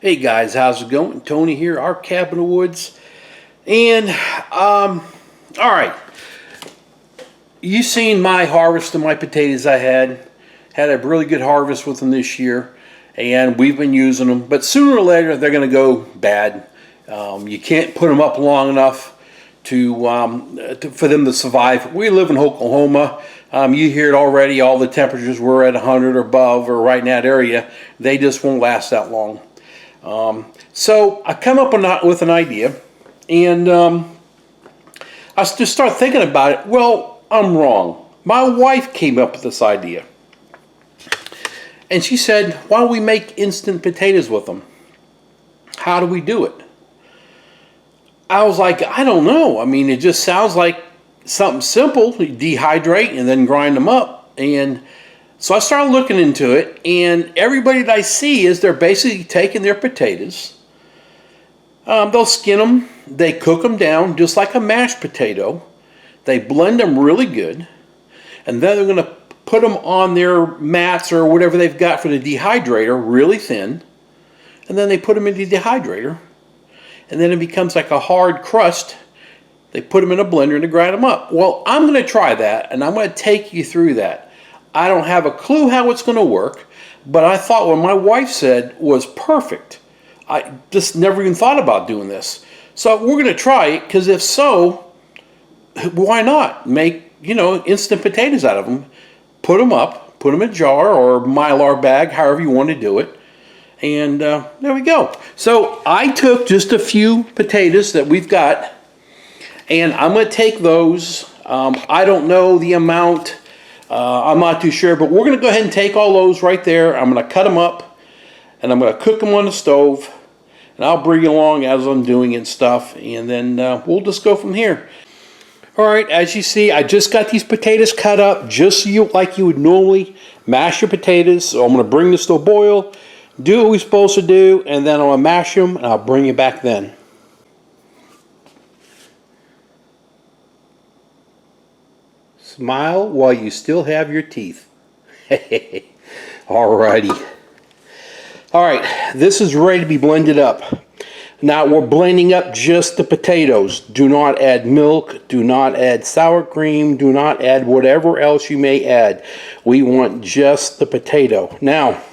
Hey guys, how's it going? Tony here, our cabin of woods. And, all right. You seen my harvest of my potatoes I had. Had a really good harvest with them this year. And we've been using them. But sooner or later, they're going to go bad. You can't put them up long enough for them to survive. We live in Oklahoma. You hear it already. All the temperatures were at 100 or above or right in that area. They just won't last that long. So I come up with an idea, and I just start thinking about it. Well, I'm wrong. My wife came up with this idea, and she said, why don't we make instant potatoes with them? How do we do it? I was like, I don't know. I mean, it just sounds like something simple. You dehydrate and then grind them up. And so I started looking into it, and everybody that I see is they're basically taking their potatoes. They'll skin them. They cook them down just like a mashed potato. They blend them really good. And then they're going to put them on their mats or whatever they've got for the dehydrator, really thin. And then they put them in the dehydrator. And then it becomes like a hard crust. They put them in a blender to grind them up. Well, I'm going to try that, and I'm going to take you through that. I don't have a clue how it's going to work, but I thought what my wife said was perfect. I just never even thought about doing this. So we're going to try it, because if so, why not make, instant potatoes out of them? Put them up, put them in a jar or Mylar bag, however you want to do it. And there we go. So I took just a few potatoes that we've got, and I'm going to take those. I don't know the amount. I'm not too sure, but we're going to go ahead and take all those right there. I'm going to cut them up, and I'm going to cook them on the stove, and I'll bring you along as I'm doing it and stuff, and then we'll just go from here. All right, as you see, I just got these potatoes cut up just like you would normally mash your potatoes. So I'm going to bring this to a boil, do what we're supposed to do, and then I'm going to mash them, and I'll bring you back then. Smile while you still have your teeth. Alrighty. Alright, this is ready to be blended up. Now we're blending up just the potatoes. Do not add milk, do not add sour cream, do not add whatever else you may add. We want just the potato. Now,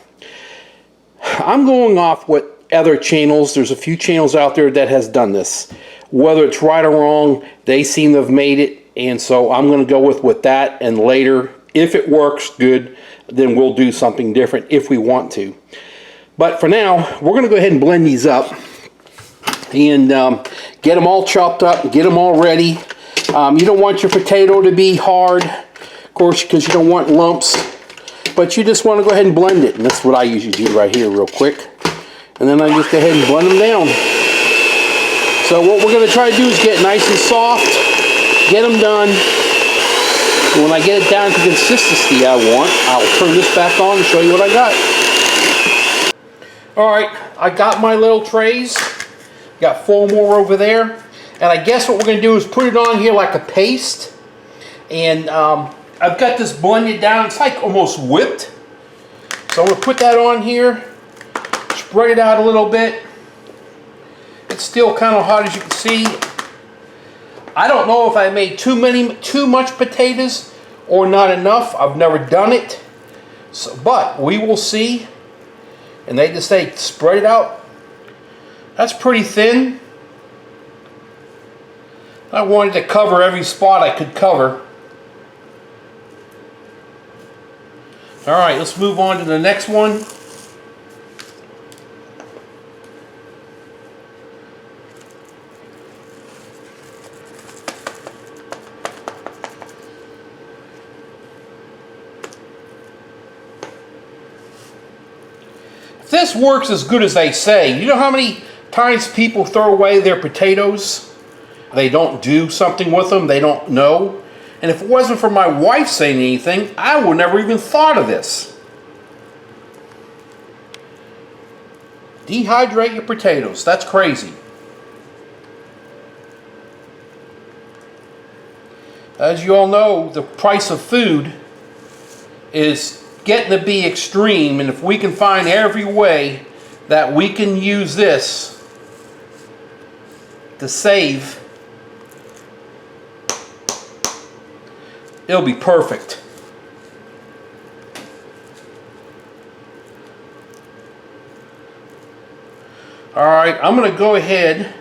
I'm going off what other channels, there's a few channels out there that has done this. Whether it's right or wrong, they seem to have made it. And so I'm going to go with that, and later, if it works good, then we'll do something different if we want to. But for now, we're going to go ahead and blend these up and get them all chopped up, get them all ready. You don't want your potato to be hard, of course, because you don't want lumps, but you just want to go ahead and blend it. And that's what I usually do right here real quick. And then I just go ahead and blend them down. So what we're going to try to do is get nice and soft. Get them done. And when I get it down to the consistency I want, I'll turn this back on and show you what I got. Alright, I got my little trays. Got 4 more over there. And I guess what we're going to do is put it on here like a paste. And I've got this blended down. It's like almost whipped. So I'm going to put that on here. Spread it out a little bit. It's still kind of hot, as you can see. I don't know if I made too much potatoes or not enough. I've never done it, but we will see. And they just say spread it out. That's pretty thin. I wanted to cover every spot I could cover. All right, let's move on to the next one. If this works as good as they say, you know how many times people throw away their potatoes? They don't do something with them, they don't know. And if it wasn't for my wife saying anything, I would never even thought of this. Dehydrate your potatoes, that's crazy. As you all know, the price of food is getting to be extreme, and if we can find every way that we can use this to save, it'll be perfect. All right, I'm going to go ahead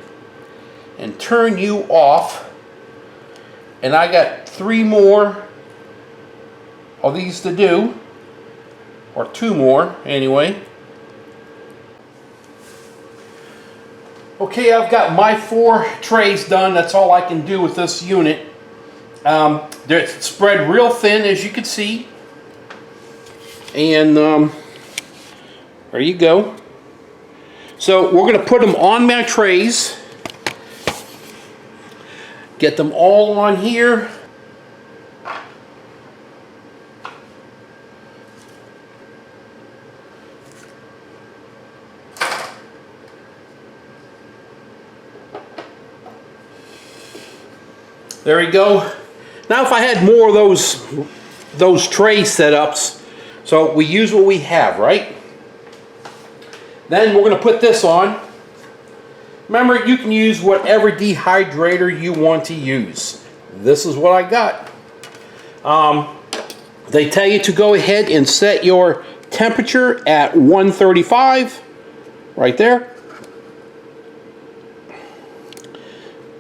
and turn you off, and I got 3 more of these to do, or 2 more anyway. Okay, I've got my 4 trays done. That's all I can do with this unit. They're spread real thin, as you can see, and there you go. So we're going to put them on my trays, get them all on here. There we go. Now if I had more of those tray setups, so we use what we have, right? Then we're going to put this on. Remember, you can use whatever dehydrator you want to use. This is what I got. They tell you to go ahead and set your temperature at 135, right there.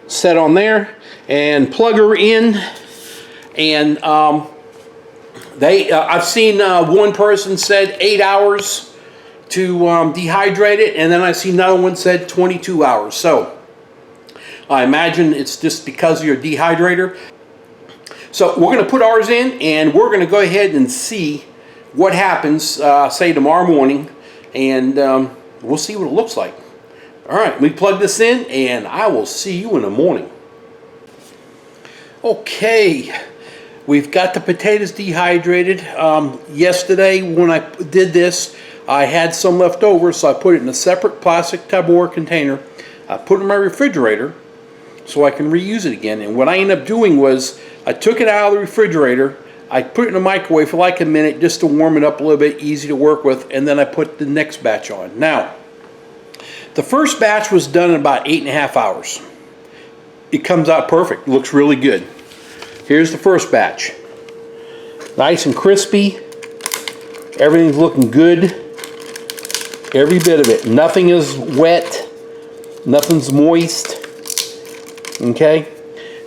Set on there and plug her in. And I've seen one person said 8 hours to dehydrate it, and then I see another one said 22 hours. So I imagine it's just because of your dehydrator. So we're going to put ours in, and we're going to go ahead and see what happens, say tomorrow morning, and we'll see what it looks like. All right, we plug this in, and I will see you in the morning. Okay, we've got the potatoes dehydrated. Yesterday when I did this, I had some left over, so I put it in a separate plastic Tupperware container. I put it in my refrigerator so I can reuse it again. And what I ended up doing was I took it out of the refrigerator, I put it in the microwave for like a minute just to warm it up a little bit, easy to work with, and then I put the next batch on. Now, the first batch was done in about 8.5 hours. It comes out perfect. It looks really good. Here's the first batch. Nice and crispy. Everything's looking good. Every bit of it. Nothing is wet. Nothing's moist. Okay.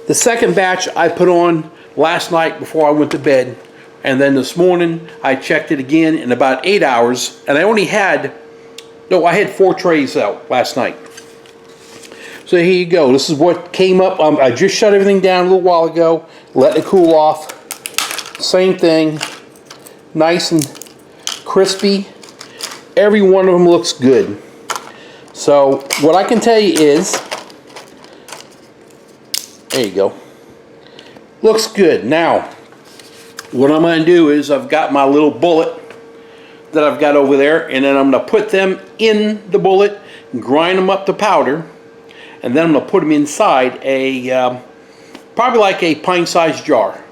The second batch I put on last night before I went to bed. And then this morning I checked it again in about 8 hours. And I only had, no, I had 4 trays out last night. So here you go. This is what came up. I just shut everything down a little while ago. Let it cool off. Same thing. Nice and crispy. Every one of them looks good. So what I can tell you is, there you go. Looks good. Now, what I'm going to do is I've got my little bullet that I've got over there, and then I'm going to put them in the bullet, grind them up to powder, and then I'm going to put them inside a, probably like a pint-sized jar.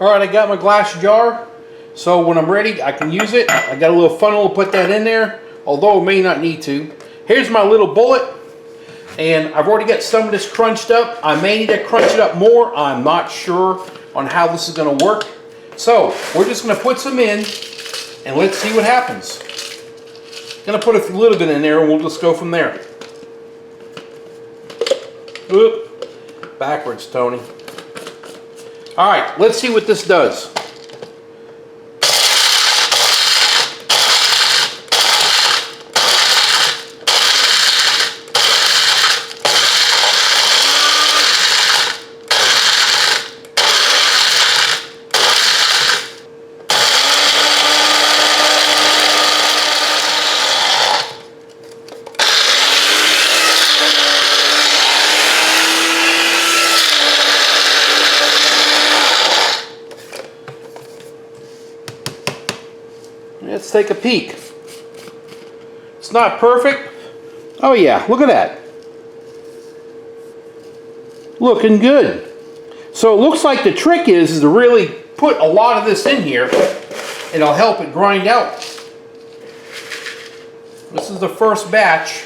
Alright, I got my glass jar, so when I'm ready I can use it. I got a little funnel to put that in there, although I may not need to. Here's my little bullet, and I've already got some of this crunched up. I may need to crunch it up more. I'm not sure on how this is going to work. So we're just going to put some in, and let's see what happens. Going to put a little bit in there, and we'll just go from there. Oop, backwards, Tony. All right, let's see what this does. Let's take a peek. It's not perfect. Oh yeah, look at that. Looking good. So it looks like the trick is to really put a lot of this in here. It'll help it grind out. This is the first batch.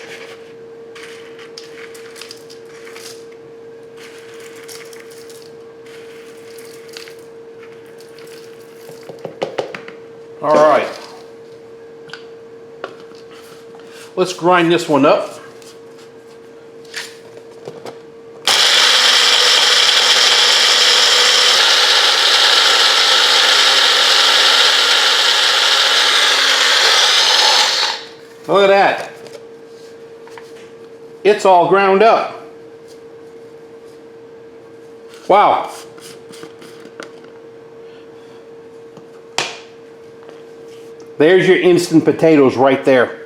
All right. Let's grind this one up. Look at that. It's all ground up. Wow. There's your instant potatoes right there.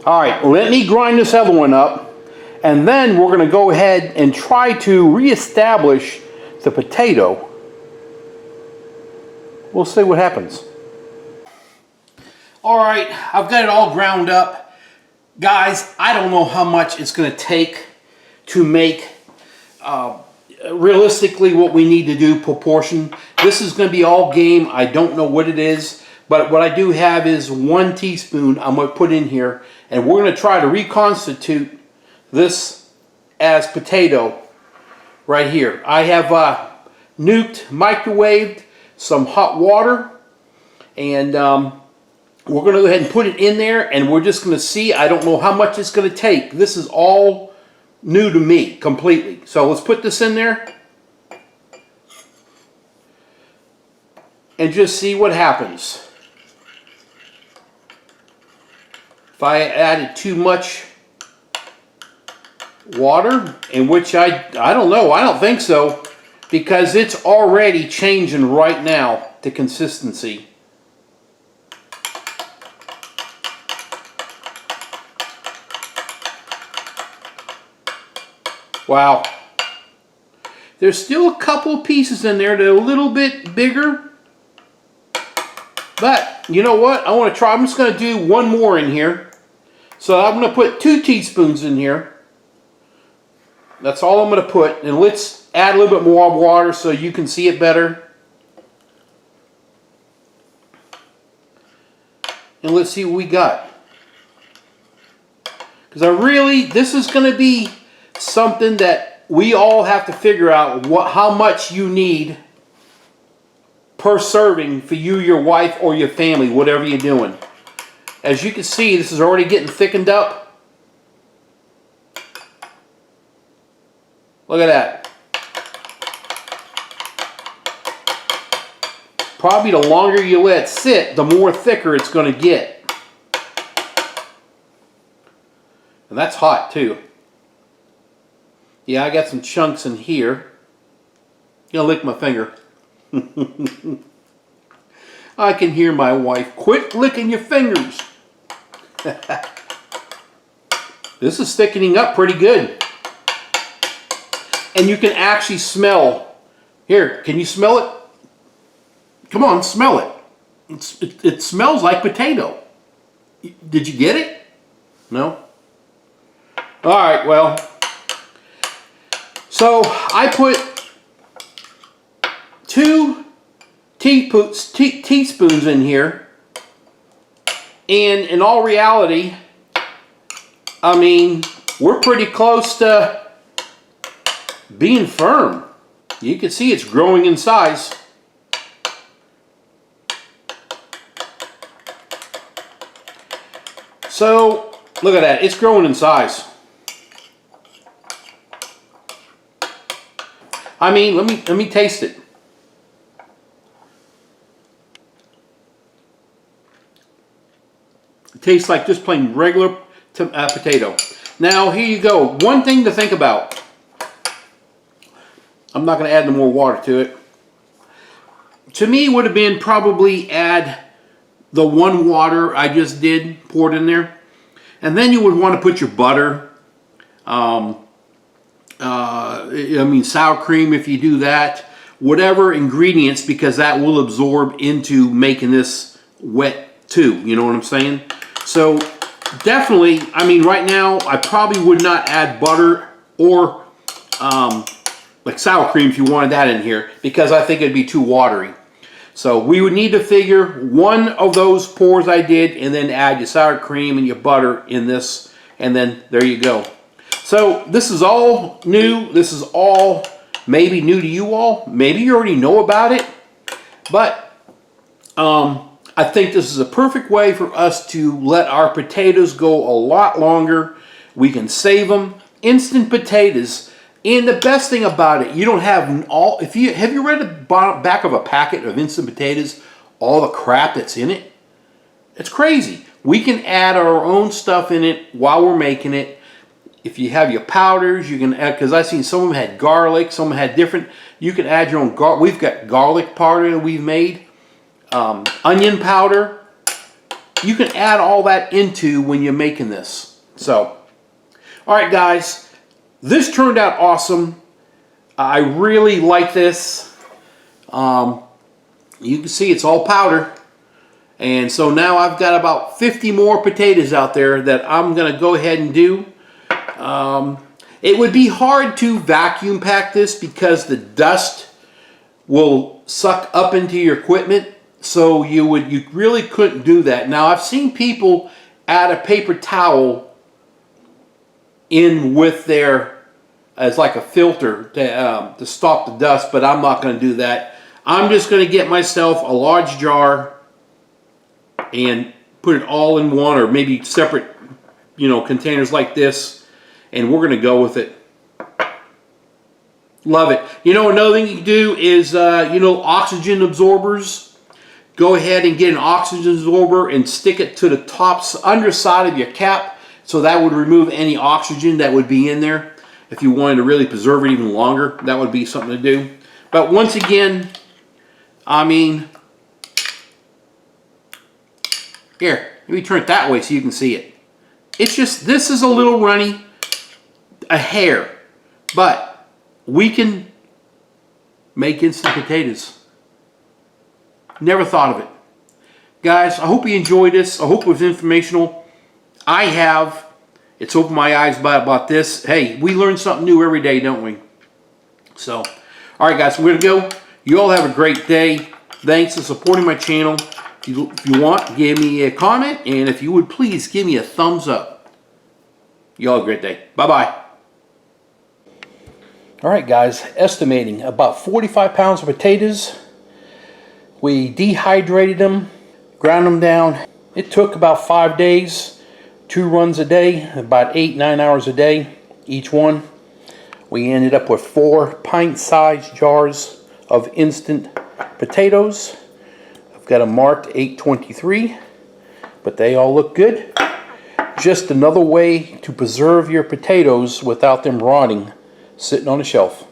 All right, let me grind this other one up, and then we're going to go ahead and try to reestablish the potato. We'll see what happens. All right, I've got it all ground up. Guys, I don't know how much it's going to take to make realistically what we need to do proportion. This is going to be all game. I don't know what it is, but what I do have is 1 teaspoon I'm going to put in here, and we're going to try to reconstitute this as potato right here. I have microwaved some hot water, and we're going to go ahead and put it in there, and we're just going to see. I don't know how much it's going to take. This is all new to me completely. So let's put this in there and just see what happens. If I added too much water, in which I don't know, I don't think so, because it's already changing right now to consistency. Wow. There's still a couple pieces in there that are a little bit bigger. But, you know what? I want to try. I'm just going to do one more in here. So I'm going to put 2 teaspoons in here. That's all I'm going to put. And let's add a little bit more water so you can see it better. And let's see what we got. Because this is going to be something that we all have to figure out how much you need per serving for you, your wife, or your family, whatever you're doing. As you can see, this is already getting thickened up. Look at that. Probably the longer you let it sit, the more thicker it's going to get. And that's hot too. Yeah, I got some chunks in here. Gonna lick my finger. I can hear my wife. Quit licking your fingers. This is thickening up pretty good. And you can actually smell. Here, can you smell it? Come on, smell it. It smells like potato. Did you get it? No? All right, well. So I put 2 teaspoons in here, and in all reality, I mean, we're pretty close to being firm. You can see it's growing in size. So look at that, it's growing in size. I mean, let me taste it. It tastes like just plain regular potato. Now, here you go. One thing to think about. I'm not going to add no more water to it. To me, it would have been probably add the 1 water I just did, pour it in there. And then you would want to put your butter. I mean, sour cream if you do that. Whatever ingredients, because that will absorb into making this wet too. You know what I'm saying? So definitely, I mean, right now I probably would not add butter or like sour cream if you wanted that in here, because I think it'd be too watery. So we would need to figure one of those pours I did, and then add your sour cream and your butter in this, and then there you go. So this is all new. This is all maybe new to you all. Maybe you already know about it, but I think this is a perfect way for us to let our potatoes go a lot longer. We can save them. Instant potatoes. And the best thing about it, you don't have all, have you read the back of a packet of instant potatoes, all the crap that's in it? It's crazy. We can add our own stuff in it while we're making it. If you have your powders, you can add, because I've seen some of them had garlic, some had different, you can add your own garlic. We've got garlic powder that we've made, onion powder. You can add all that into when you're making this. So, all right guys, this turned out awesome. I really like this. You can see it's all powder. And so now I've got about 50 more potatoes out there that I'm going to go ahead and do. It would be hard to vacuum pack this because the dust will suck up into your equipment. So you really couldn't do that. Now I've seen people add a paper towel in with their, as like a filter to stop the dust, but I'm not going to do that. I'm just going to get myself a large jar and put it all in one, or maybe separate, containers like this, and we're going to go with it. Love it. Another thing you can do is, oxygen absorbers. Go ahead and get an oxygen absorber and stick it to the underside of your cap, so that would remove any oxygen that would be in there. If you wanted to really preserve it even longer, that would be something to do. But once again, I mean, here, let me turn it that way so you can see it. It's just, this is a little runny, a hair, but we can make instant potatoes. Never thought of it. Guys, I hope you enjoyed this. I hope it was informational. I have. It's opened my eyes about this. Hey, we learn something new every day, don't we? So, all right, guys, we're going to go. You all have a great day. Thanks for supporting my channel. If you want, give me a comment. And if you would, please give me a thumbs up. You all have a great day. Bye-bye. All right, guys, estimating about 45 pounds of potatoes. We dehydrated them, ground them down. It took about 5 days. 2 runs a day, about 8-9 hours a day each one. We ended up with 4 pint-sized jars of instant potatoes. I've got them marked 823, but they all look good. Just another way to preserve your potatoes without them rotting, sitting on a shelf.